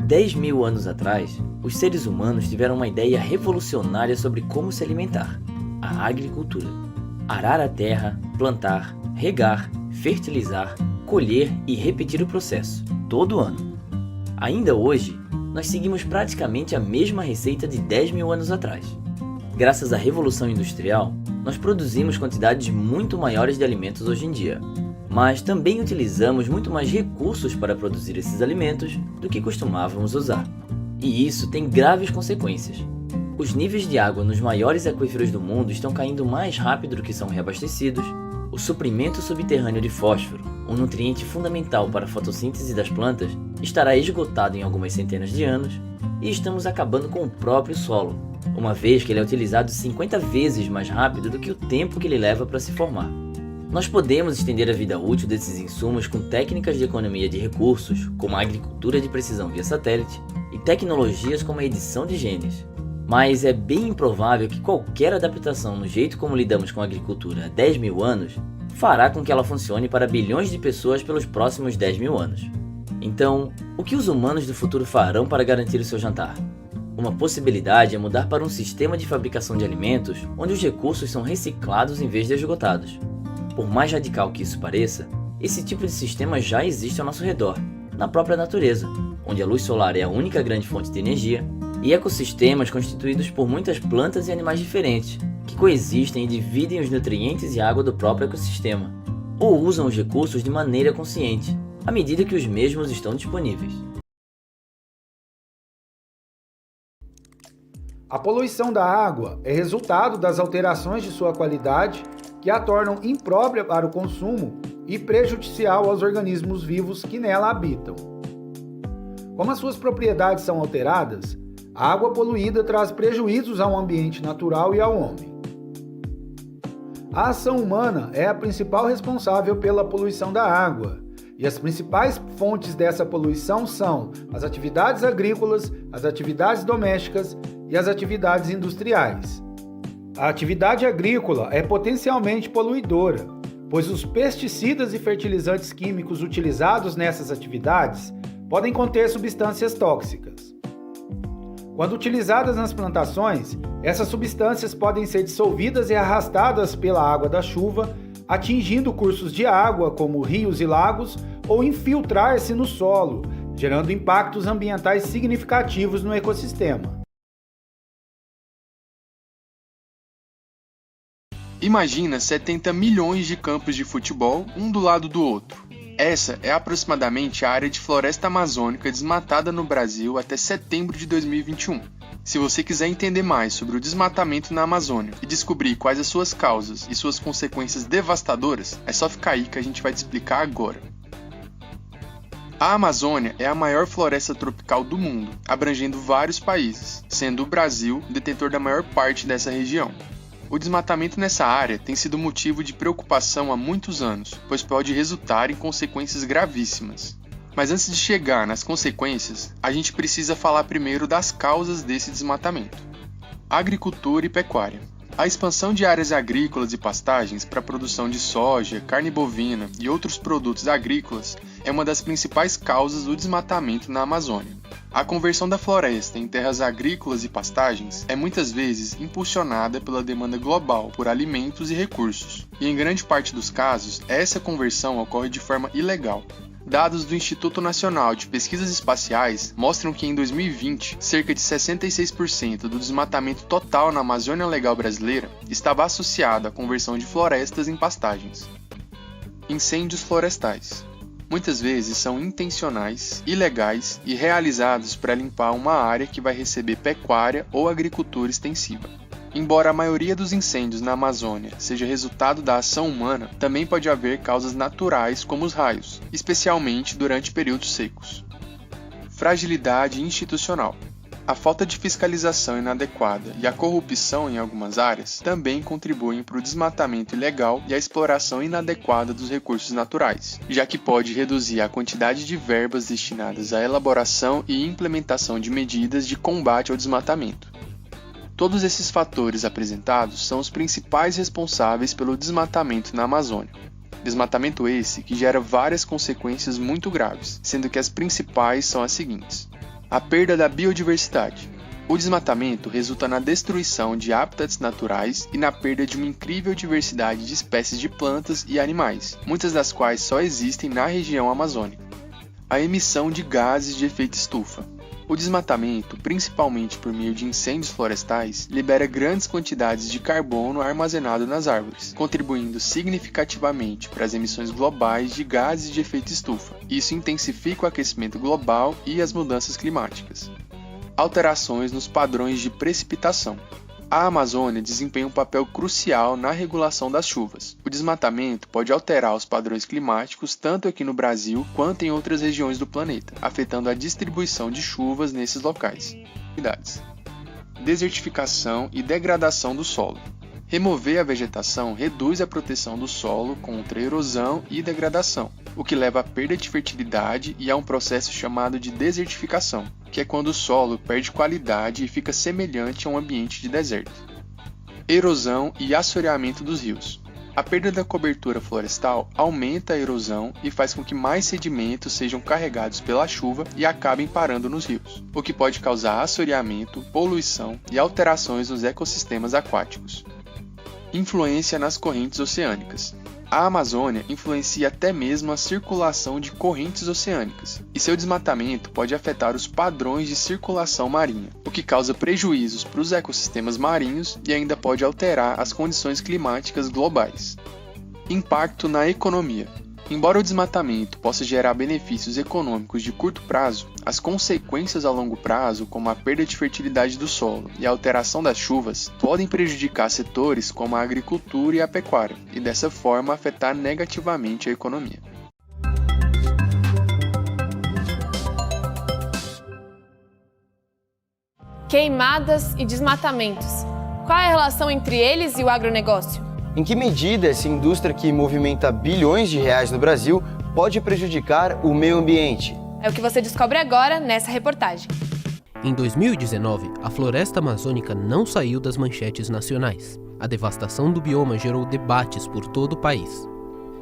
10.000 anos atrás, os seres humanos tiveram uma ideia revolucionária sobre como se alimentar: a agricultura. Arar a terra, plantar, regar, fertilizar, colher e repetir o processo, todo ano. Ainda hoje, nós seguimos praticamente a mesma receita de 10.000 anos atrás. Graças à Revolução Industrial, nós produzimos quantidades muito maiores de alimentos hoje em dia, mas também utilizamos muito mais recursos para produzir esses alimentos do que costumávamos usar. E isso tem graves consequências. Os níveis de água nos maiores aquíferos do mundo estão caindo mais rápido do que são reabastecidos, o suprimento subterrâneo de fósforo, um nutriente fundamental para a fotossíntese das plantas, estará esgotado em algumas centenas de anos, e estamos acabando com o próprio solo, uma vez que ele é utilizado 50 vezes mais rápido do que o tempo que ele leva para se formar. Nós podemos estender a vida útil desses insumos com técnicas de economia de recursos, como a agricultura de precisão via satélite, e tecnologias como a edição de genes. Mas é bem improvável que qualquer adaptação no jeito como lidamos com a agricultura há 10.000 anos fará com que ela funcione para bilhões de pessoas pelos próximos 10.000 anos. Então, o que os humanos do futuro farão para garantir o seu jantar? Uma possibilidade é mudar para um sistema de fabricação de alimentos onde os recursos são reciclados em vez de esgotados. Por mais radical que isso pareça, esse tipo de sistema já existe ao nosso redor, na própria natureza, onde a luz solar é a única grande fonte de energia, e ecossistemas constituídos por muitas plantas e animais diferentes, que coexistem e dividem os nutrientes e água do próprio ecossistema, ou usam os recursos de maneira consciente, à medida que os mesmos estão disponíveis. A poluição da água é resultado das alterações de sua qualidade que a tornam imprópria para o consumo e prejudicial aos organismos vivos que nela habitam. Como as suas propriedades são alteradas, a água poluída traz prejuízos ao ambiente natural e ao homem. A ação humana é a principal responsável pela poluição da água, e as principais fontes dessa poluição são as atividades agrícolas, as atividades domésticas e as atividades industriais. A atividade agrícola é potencialmente poluidora, pois os pesticidas e fertilizantes químicos utilizados nessas atividades podem conter substâncias tóxicas. Quando utilizadas nas plantações, essas substâncias podem ser dissolvidas e arrastadas pela água da chuva, atingindo cursos de água, como rios e lagos, ou infiltrar-se no solo, gerando impactos ambientais significativos no ecossistema. Imagina 70 milhões de campos de futebol, um do lado do outro. Essa é aproximadamente a área de floresta amazônica desmatada no Brasil até setembro de 2021. Se você quiser entender mais sobre o desmatamento na Amazônia e descobrir quais as suas causas e suas consequências devastadoras, é só ficar aí que a gente vai te explicar agora. A Amazônia é a maior floresta tropical do mundo, abrangendo vários países, sendo o Brasil detentor da maior parte dessa região. O desmatamento nessa área tem sido motivo de preocupação há muitos anos, pois pode resultar em consequências gravíssimas. Mas antes de chegar nas consequências, a gente precisa falar primeiro das causas desse desmatamento. Agricultura e pecuária. A expansão de áreas agrícolas e pastagens para a produção de soja, carne bovina e outros produtos agrícolas é uma das principais causas do desmatamento na Amazônia. A conversão da floresta em terras agrícolas e pastagens é muitas vezes impulsionada pela demanda global por alimentos e recursos, e em grande parte dos casos, essa conversão ocorre de forma ilegal. Dados do Instituto Nacional de Pesquisas Espaciais mostram que em 2020, cerca de 66% do desmatamento total na Amazônia Legal brasileira estava associado à conversão de florestas em pastagens. Incêndios florestais. Muitas vezes são intencionais, ilegais e realizados para limpar uma área que vai receber pecuária ou agricultura extensiva. Embora a maioria dos incêndios na Amazônia seja resultado da ação humana, também pode haver causas naturais como os raios, especialmente durante períodos secos. Fragilidade institucional. A falta de fiscalização inadequada e a corrupção em algumas áreas também contribuem para o desmatamento ilegal e a exploração inadequada dos recursos naturais, já que pode reduzir a quantidade de verbas destinadas à elaboração e implementação de medidas de combate ao desmatamento. Todos esses fatores apresentados são os principais responsáveis pelo desmatamento na Amazônia. Desmatamento esse que gera várias consequências muito graves, sendo que as principais são as seguintes: A perda da biodiversidade. O desmatamento resulta na destruição de hábitats naturais e na perda de uma incrível diversidade de espécies de plantas e animais, muitas das quais só existem na região amazônica. A emissão de gases de efeito estufa. O desmatamento, principalmente por meio de incêndios florestais, libera grandes quantidades de carbono armazenado nas árvores, contribuindo significativamente para as emissões globais de gases de efeito estufa. Isso intensifica o aquecimento global e as mudanças climáticas. Alterações nos padrões de precipitação. A Amazônia desempenha um papel crucial na regulação das chuvas. O desmatamento pode alterar os padrões climáticos tanto aqui no Brasil quanto em outras regiões do planeta, afetando a distribuição de chuvas nesses locais. Desertificação e degradação do solo. Remover a vegetação reduz a proteção do solo contra erosão e degradação, o que leva à perda de fertilidade e a um processo chamado de desertificação, que é quando o solo perde qualidade e fica semelhante a um ambiente de deserto. Erosão e assoreamento dos rios. A perda da cobertura florestal aumenta a erosão e faz com que mais sedimentos sejam carregados pela chuva e acabem parando nos rios, o que pode causar assoreamento, poluição e alterações nos ecossistemas aquáticos. Influência nas correntes oceânicas. A Amazônia influencia até mesmo a circulação de correntes oceânicas, e seu desmatamento pode afetar os padrões de circulação marinha, o que causa prejuízos para os ecossistemas marinhos e ainda pode alterar as condições climáticas globais. Impacto na economia. Embora o desmatamento possa gerar benefícios econômicos de curto prazo, as consequências a longo prazo, como a perda de fertilidade do solo e a alteração das chuvas, podem prejudicar setores como a agricultura e a pecuária, e dessa forma afetar negativamente a economia. Queimadas e desmatamentos. Qual é a relação entre eles e o agronegócio? Em que medida essa indústria que movimenta bilhões de reais no Brasil pode prejudicar o meio ambiente? É o que você descobre agora nessa reportagem. Em 2019, a floresta amazônica não saiu das manchetes nacionais. A devastação do bioma gerou debates por todo o país.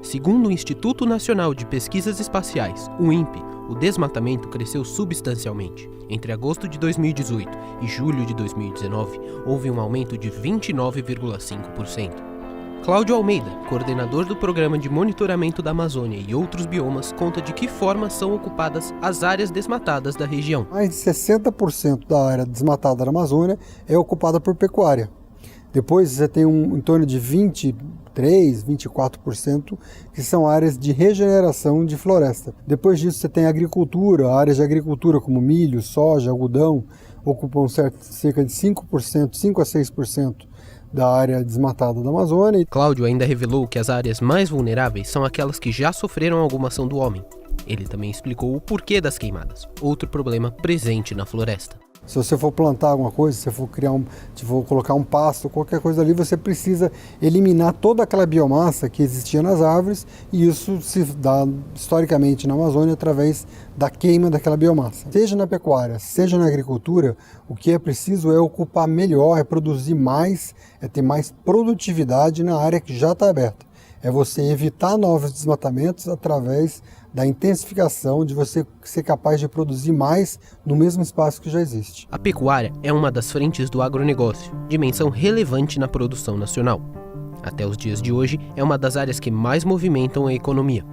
Segundo o Instituto Nacional de Pesquisas Espaciais, o INPE, o desmatamento cresceu substancialmente. Entre agosto de 2018 e julho de 2019, houve um aumento de 29,5%. Cláudio Almeida, coordenador do Programa de Monitoramento da Amazônia e outros biomas, conta de que forma são ocupadas as áreas desmatadas da região. Mais de 60% da área desmatada da Amazônia é ocupada por pecuária. Depois você tem em torno de 23%, 24% que são áreas de regeneração de floresta. Depois disso você tem agricultura, áreas de agricultura como milho, soja, algodão, ocupam cerca de 5%, 5 a 6% da área desmatada da Amazônia. Cláudio ainda revelou que as áreas mais vulneráveis são aquelas que já sofreram alguma ação do homem. Ele também explicou o porquê das queimadas, outro problema presente na floresta. Se você for plantar alguma coisa, se for colocar um pasto, qualquer coisa ali, você precisa eliminar toda aquela biomassa que existia nas árvores, e isso se dá historicamente na Amazônia através da queima daquela biomassa. Seja na pecuária, seja na agricultura, o que é preciso é ocupar melhor, é produzir mais, é ter mais produtividade na área que já está aberta. É você evitar novos desmatamentos através da intensificação de você ser capaz de produzir mais no mesmo espaço que já existe. A pecuária é uma das frentes do agronegócio, dimensão relevante na produção nacional. Até os dias de hoje, é uma das áreas que mais movimentam a economia.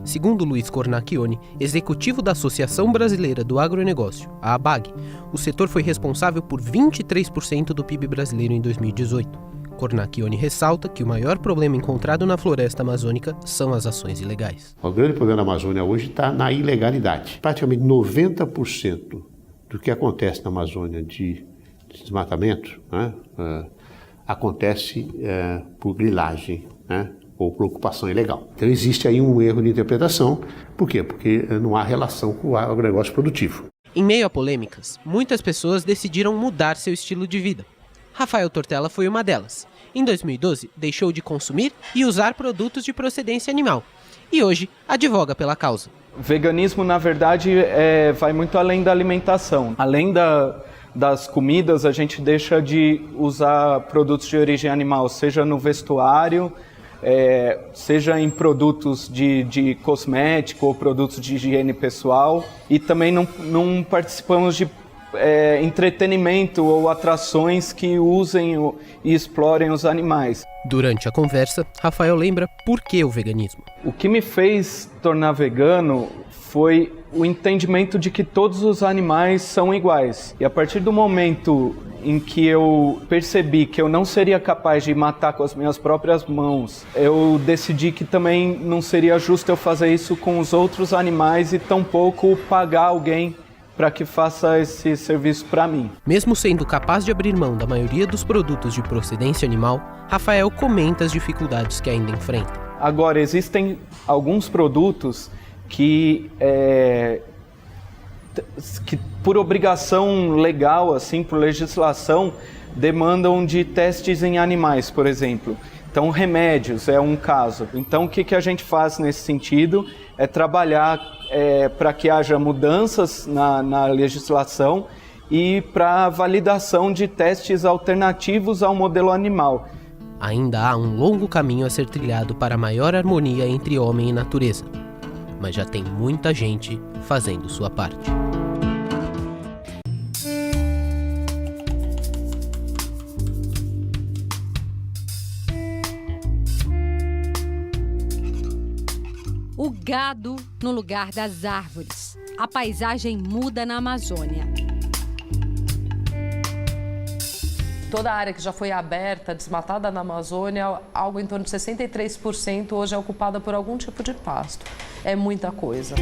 Segundo Luiz Cornacchione, executivo da Associação Brasileira do Agronegócio, a ABAG, o setor foi responsável por 23% do PIB brasileiro em 2018. Cornacchione ressalta que o maior problema encontrado na floresta amazônica são as ações ilegais. O grande problema da Amazônia hoje está na ilegalidade. Praticamente 90% do que acontece na Amazônia de desmatamento, né, acontece por grilagem, né, ou por ocupação ilegal. Então existe aí um erro de interpretação. Por quê? Porque não há relação com o agronegócio produtivo. Em meio a polêmicas, muitas pessoas decidiram mudar seu estilo de vida. Rafael Tortella foi uma delas. Em 2012, deixou de consumir e usar produtos de procedência animal. E hoje, advoga pela causa. O veganismo, na verdade, vai muito além da alimentação. Além das comidas, a gente deixa de usar produtos de origem animal, seja no vestuário, seja em produtos de cosmético ou produtos de higiene pessoal, e também não participamos de entretenimento ou atrações que usem e explorem os animais. Durante a conversa, Rafael lembra por que o veganismo. O que me fez tornar vegano foi o entendimento de que todos os animais são iguais. E a partir do momento em que eu percebi que eu não seria capaz de matar com as minhas próprias mãos, eu decidi que também não seria justo eu fazer isso com os outros animais e tampouco pagar alguém para que faça esse serviço para mim. Mesmo sendo capaz de abrir mão da maioria dos produtos de procedência animal, Rafael comenta as dificuldades que ainda enfrenta. Agora, existem alguns produtos que por obrigação legal, assim, por legislação, demandam de testes em animais, por exemplo. Então, remédios é um caso. Então, o que a gente faz nesse sentido é trabalhar para que haja mudanças na legislação e para validação de testes alternativos ao modelo animal. Ainda há um longo caminho a ser trilhado para maior harmonia entre homem e natureza, mas já tem muita gente fazendo sua parte. O gado no lugar das árvores. A paisagem muda na Amazônia. Toda a área que já foi aberta, desmatada na Amazônia, algo em torno de 63% hoje é ocupada por algum tipo de pasto. É muita coisa.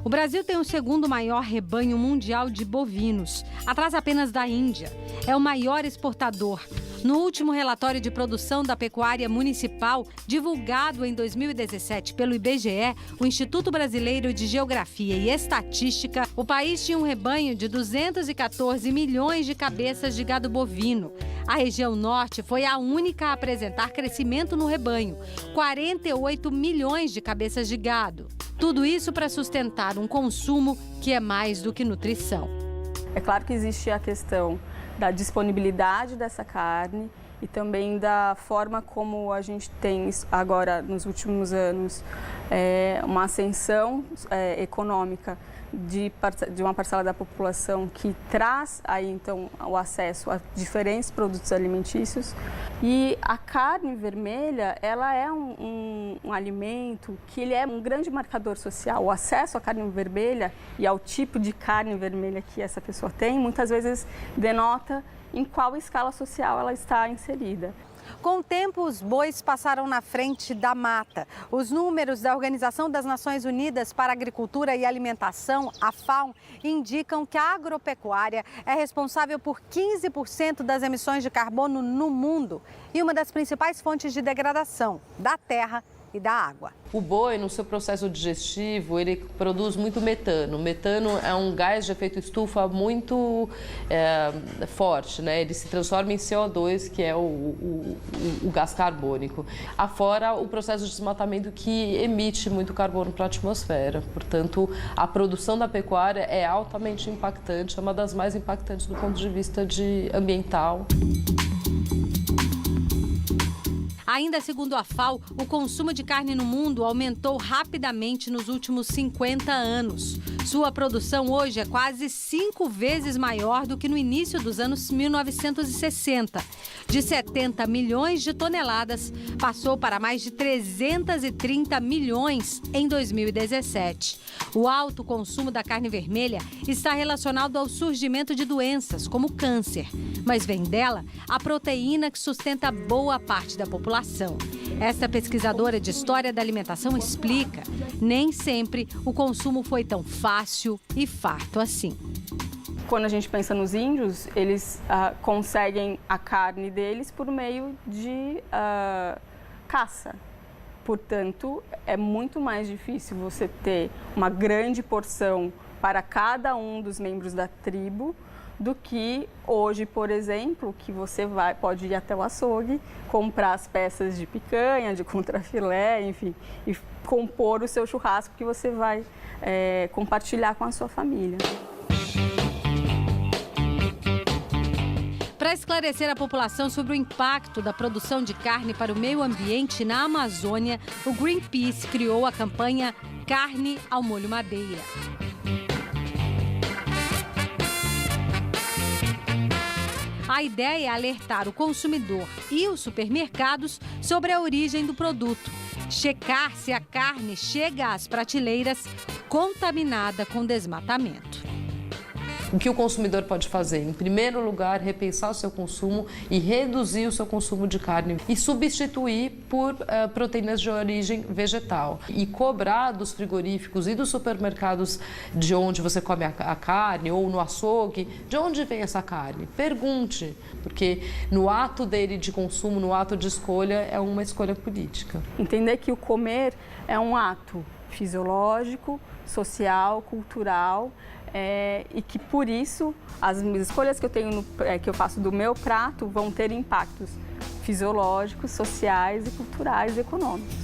O Brasil tem o segundo maior rebanho mundial de bovinos, atrás apenas da Índia. É o maior exportador. No último relatório de produção da pecuária municipal, divulgado em 2017 pelo IBGE, o Instituto Brasileiro de Geografia e Estatística, o país tinha um rebanho de 214 milhões de cabeças de gado bovino. A região norte foi a única a apresentar crescimento no rebanho, 48 milhões de cabeças de gado. Tudo isso para sustentar um consumo que é mais do que nutrição. É claro que existe a questão da disponibilidade dessa carne e também da forma como a gente tem agora, nos últimos anos, uma ascensão econômica de uma parcela da população que traz aí, então, o acesso a diferentes produtos alimentícios. E a carne vermelha, ela é um alimento que ele é um grande marcador social. O acesso à carne vermelha e ao tipo de carne vermelha que essa pessoa tem, muitas vezes denota em qual escala social ela está inserida. Com o tempo, os bois passaram na frente da mata. Os números da Organização das Nações Unidas para a Agricultura e Alimentação, a FAO, indicam que a agropecuária é responsável por 15% das emissões de carbono no mundo e uma das principais fontes de degradação da terra e da água. O boi, no seu processo digestivo, ele produz muito metano. O metano é um gás de efeito estufa muito forte, né? Ele se transforma em CO2, que é o gás carbônico. Afora o processo de desmatamento que emite muito carbono para a atmosfera. Portanto, a produção da pecuária é altamente impactante, é uma das mais impactantes do ponto de vista ambiental. Ainda segundo a FAO, o consumo de carne no mundo aumentou rapidamente nos últimos 50 anos. Sua produção hoje é quase 5 vezes maior do que no início dos anos 1960. De 70 milhões de toneladas, passou para mais de 330 milhões em 2017. O alto consumo da carne vermelha está relacionado ao surgimento de doenças, como câncer. Mas vem dela a proteína que sustenta boa parte da população. Esta pesquisadora de história da alimentação explica: nem sempre o consumo foi tão fácil e farto assim. Quando a gente pensa nos índios, eles conseguem a carne deles por meio de caça. Portanto, é muito mais difícil você ter uma grande porção para cada um dos membros da tribo do que hoje, por exemplo, que você pode ir até o açougue, comprar as peças de picanha, de contrafilé, enfim, e compor o seu churrasco que você vai compartilhar com a sua família. Para esclarecer a população sobre o impacto da produção de carne para o meio ambiente na Amazônia, o Greenpeace criou a campanha Carne ao Molho Madeira. A ideia é alertar o consumidor e os supermercados sobre a origem do produto, checar se a carne chega às prateleiras contaminada com desmatamento. O que o consumidor pode fazer? Em primeiro lugar, repensar o seu consumo e reduzir o seu consumo de carne e substituir por proteínas de origem vegetal. E cobrar dos frigoríficos e dos supermercados de onde você come a carne ou no açougue, de onde vem essa carne? Pergunte, porque no ato dele de consumo, no ato de escolha, é uma escolha política. Entender que o comer é um ato fisiológico, social, cultural, e que por isso as escolhas que eu faço do meu prato vão ter impactos fisiológicos, sociais e culturais e econômicos.